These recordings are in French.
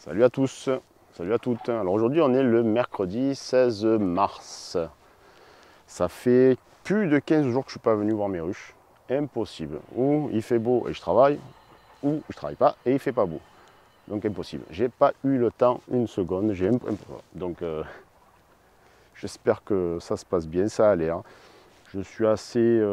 Salut à tous, salut à toutes. Alors aujourd'hui on est le mercredi 16 mars. Ça fait plus de 15 jours que je ne suis pas venu voir mes ruches. Impossible. Ou il fait beau et je travaille, ou je travaille pas et il fait pas beau. Donc impossible. J'ai pas eu le temps une seconde. Donc j'espère que ça se passe bien, ça a l'air. Je suis assez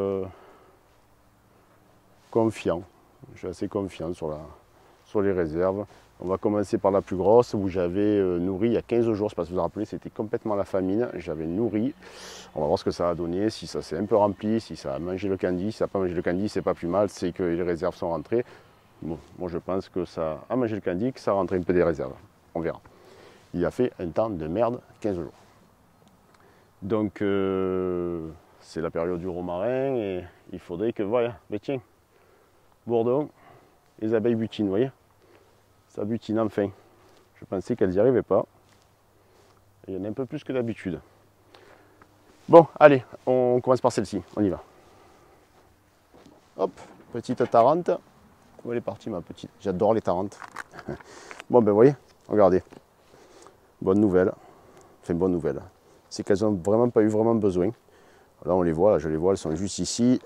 confiant. Je suis assez confiant sur les réserves. On va commencer par la plus grosse où j'avais nourri il y a 15 jours, je ne sais pas si vous vous rappelez, c'était complètement la famine. J'avais nourri, on va voir ce que ça a donné, si ça s'est un peu rempli, si ça a mangé le candy. Si ça n'a pas mangé le candy, c'est pas plus mal, c'est que les réserves sont rentrées. Bon, moi je pense que ça a mangé le candy, que ça a rentré un peu des réserves. On verra. Il a fait un temps de merde, 15 jours. Donc c'est la période du romarin et il faudrait que, voilà, mais tiens, Bordeaux, les abeilles butinent, vous voyez, ça butine enfin. Je pensais qu'elles n'y arrivaient pas. Il y en a un peu plus que d'habitude. Bon, allez, on commence par celle-ci. On y va. Hop, petite tarente. Où elle est partie ma petite? J'adore les tarentes. Bon, ben vous voyez, regardez. Bonne nouvelle. Enfin, bonne nouvelle. C'est qu'elles n'ont vraiment pas eu vraiment besoin. Là, on les voit, là, je les vois, elles sont juste ici.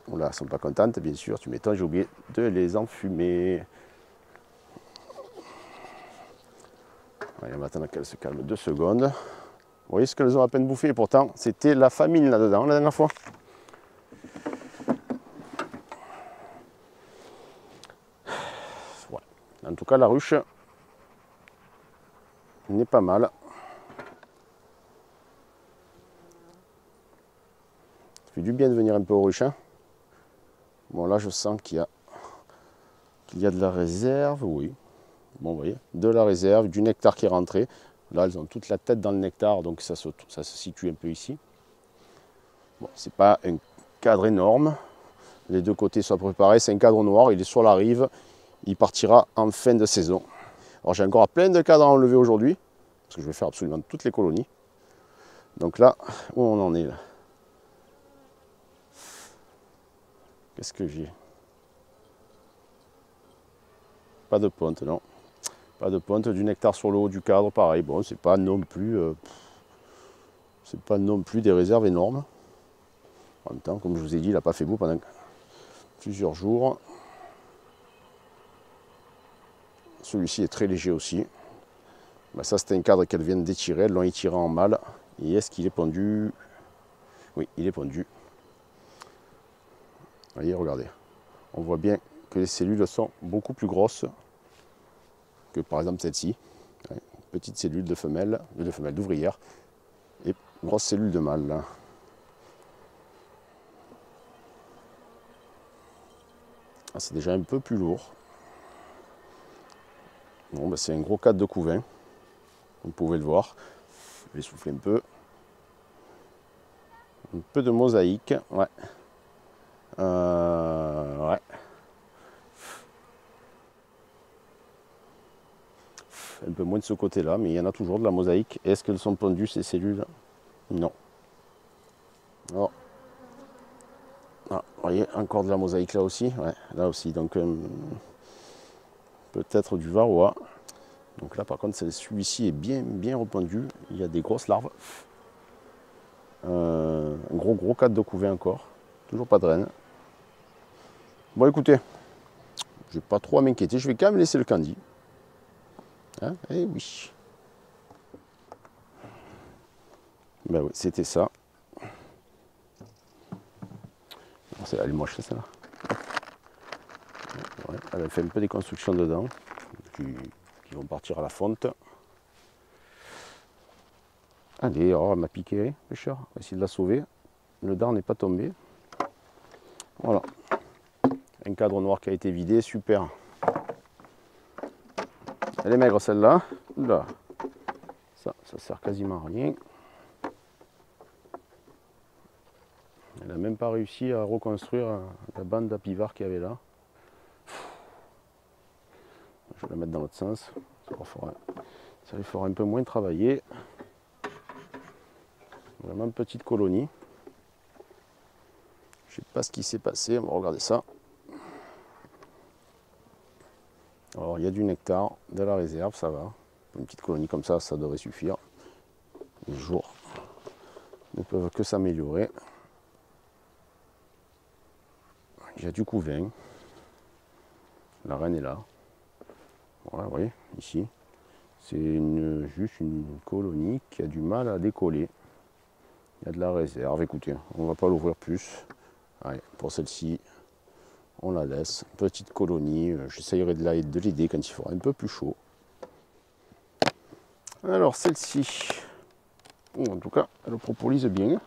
Bon, là, elles ne sont pas contentes, bien sûr. Tu m'étonnes, j'ai oublié de les enfumer. Allez, on va attendre qu'elles se calment 2 secondes. Vous voyez ce qu'elles ont à peine bouffé, et pourtant c'était la famine là-dedans la dernière fois. Voilà. En tout cas, la ruche n'est pas mal. Ça fait du bien de venir un peu aux ruches. Hein. Bon, là, je sens qu'il y a de la réserve, oui. Bon, vous voyez, de la réserve, du nectar qui est rentré. Là, elles ont toute la tête dans le nectar, donc ça se situe un peu ici. Bon, c'est pas un cadre énorme. Les deux côtés sont à peu près pareils. C'est un cadre noir, il est sur la rive. Il partira en fin de saison. Alors, j'ai encore plein de cadres à enlever aujourd'hui, parce que je vais faire absolument toutes les colonies. Donc là, où on en est là? Qu'est-ce que j'ai? Pas de ponte, non. Pas de ponte, du nectar sur le haut du cadre, pareil. Bon, c'est pas non plus des réserves énormes. En même temps, comme je vous ai dit, il n'a pas fait beau pendant plusieurs jours. Celui-ci est très léger aussi. Ben, ça, c'est un cadre qu'elles viennent d'étirer. Elles l'ont étiré en mâle. Et est-ce qu'il est pondu? Oui, il est pondu. Voyez, regardez. On voit bien que les cellules sont beaucoup plus grosses que par exemple celle-ci. Petite cellule de femelle, d'ouvrière et grosse cellule de mâle. Là. Ah, c'est déjà un peu plus lourd. Bon, ben, c'est un gros cadre de couvain. Vous pouvez le voir. Je vais souffler un peu. Un peu de mosaïque. Ouais. Ouais. Un peu moins de ce côté-là, mais il y en a toujours de la mosaïque. Est-ce qu'elles sont pondues ces cellules? Non. Oh. Ah, vous voyez, encore de la mosaïque là aussi. Ouais, là aussi. Donc peut-être du varroa. Donc là par contre celui-ci est bien repondu. Il y a des grosses larves. Un gros cadre de couvain encore. Toujours pas de reine. Bon écoutez, je vais pas trop à m'inquiéter. Je vais quand même laisser le candy. Hein, eh oui. Ben oui, c'était ça. Elle est moche celle-là. Ouais, elle a fait un peu des constructions dedans qui vont partir à la fonte. Allez, oh, elle m'a piqué, pêcheur. On va essayer de la sauver. Le dard n'est pas tombé. Voilà. Un cadre noir qui a été vidé, super. Elle est maigre celle-là. Là. Ça sert quasiment à rien. Elle n'a même pas réussi à reconstruire la bande d'apivars qu'il y avait là. Je vais la mettre dans l'autre sens. Ça lui fera un peu moins travailler. Vraiment une petite colonie. Je ne sais pas ce qui s'est passé. On va regarder ça. Alors il y a du nectar de la réserve, ça va. Une petite colonie comme ça, ça devrait suffire. Les jours ne peuvent que s'améliorer. Il y a du couvain. La reine est là. Voilà, vous voyez, ici. C'est juste une colonie qui a du mal à décoller. Il y a de la réserve. Écoutez, on ne va pas l'ouvrir plus. Allez, pour celle-ci, on la laisse. Petite colonie. J'essayerai de l'aider quand il fera un peu plus chaud. Alors, celle-ci, en tout cas, elle propolise bien.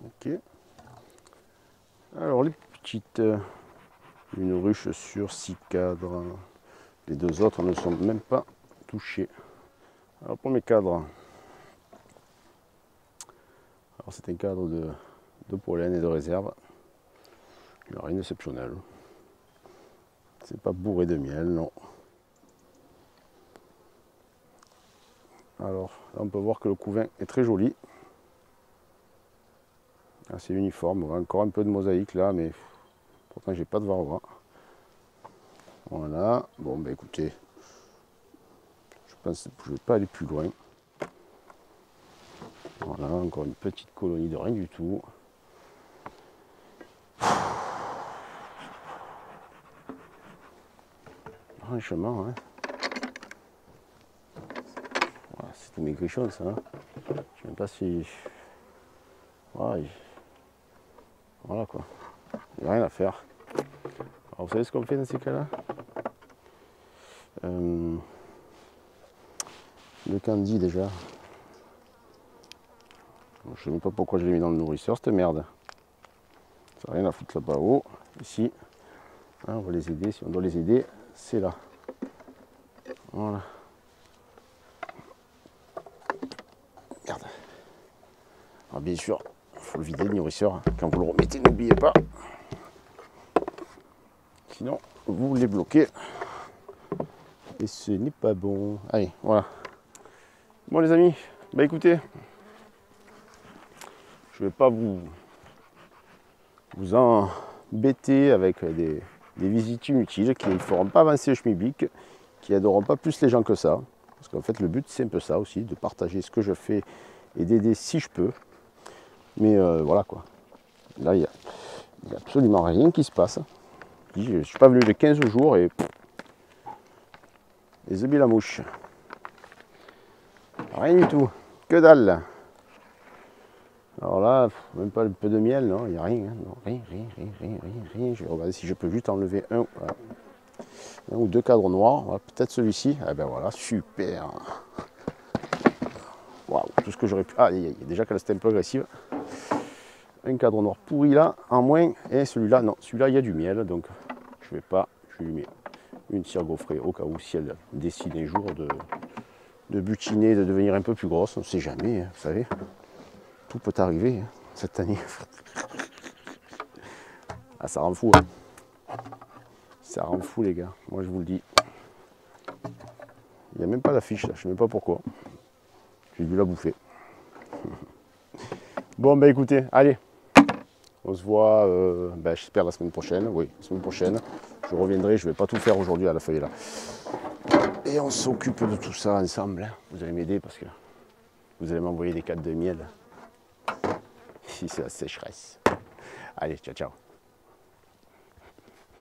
Ok. Alors, les petites, une ruche sur 6 cadres. Les deux autres ne sont même pas touchés. Alors, premier cadre. Alors, c'est un cadre de pollen et de réserve. Il n'y a rien d'exceptionnel. C'est pas bourré de miel, non. Alors, là, on peut voir que le couvain est très joli. Assez uniforme. On voit encore un peu de mosaïque là, mais pourtant, j'ai pas de varroa. Voilà. Bon, ben écoutez, je pense que je ne vais pas aller plus loin. Voilà, encore une petite colonie de rien du tout. Franchement, hein. Voilà, c'est tout maigrichon ça. Hein. Je ne sais même pas si. Ouais. Voilà quoi. Il n'y a rien à faire. Alors vous savez ce qu'on fait dans ces cas-là? Le candy déjà. Je ne sais même pas pourquoi je l'ai mis dans le nourrisseur, cette merde. Ça n'a rien à foutre là-bas haut. Ici, hein, on va les aider. Si on doit les aider, c'est là. Voilà. Merde. Alors bien sûr, il faut le vider le nourrisseur. Quand vous le remettez, n'oubliez pas. Sinon, vous les bloquez. Et ce n'est pas bon. Allez, voilà. Bon les amis, bah écoutez, je ne vais pas vous embêter avec des visites inutiles qui ne feront pas avancer le schmilblick, qui n'aideront pas plus les gens que ça. Parce qu'en fait, le but, c'est un peu ça aussi, de partager ce que je fais et d'aider si je peux. Mais voilà quoi. Là, il n'y a absolument rien qui se passe. Je ne suis pas venu de 15 jours et les œufs la mouche. Rien du tout. Que dalle. Alors là, même pas un peu de miel, non, il n'y a rien, hein, non, rien. Je vais regarder si je peux juste enlever un ou deux cadres noirs. Voilà, peut-être celui-ci. Ah ben voilà, super. Waouh, tout ce que j'aurais pu. Ah, il y a déjà qu'elle était un peu agressive. Un cadre noir pourri là, en moins. Et celui-là, non, celui-là, il y a du miel, donc je vais pas. Je lui mets une cire gaufrée au cas où si elle décide un jour de butiner, de devenir un peu plus grosse. On ne sait jamais, hein, vous savez. Tout peut arriver hein, cette année. Ah, ça rend fou. Hein. Ça rend fou, les gars. Moi, je vous le dis. Il n'y a même pas d'affiche, là. Je ne sais même pas pourquoi. J'ai dû la bouffer. Bon, ben écoutez, allez. On se voit, j'espère, la semaine prochaine. Oui, la semaine prochaine. Je reviendrai. Je ne vais pas tout faire aujourd'hui à la feuille, là. Et on s'occupe de tout ça ensemble. Hein. Vous allez m'aider parce que vous allez m'envoyer des cadres de miel. Si c'est la sécheresse. Allez, ciao, ciao.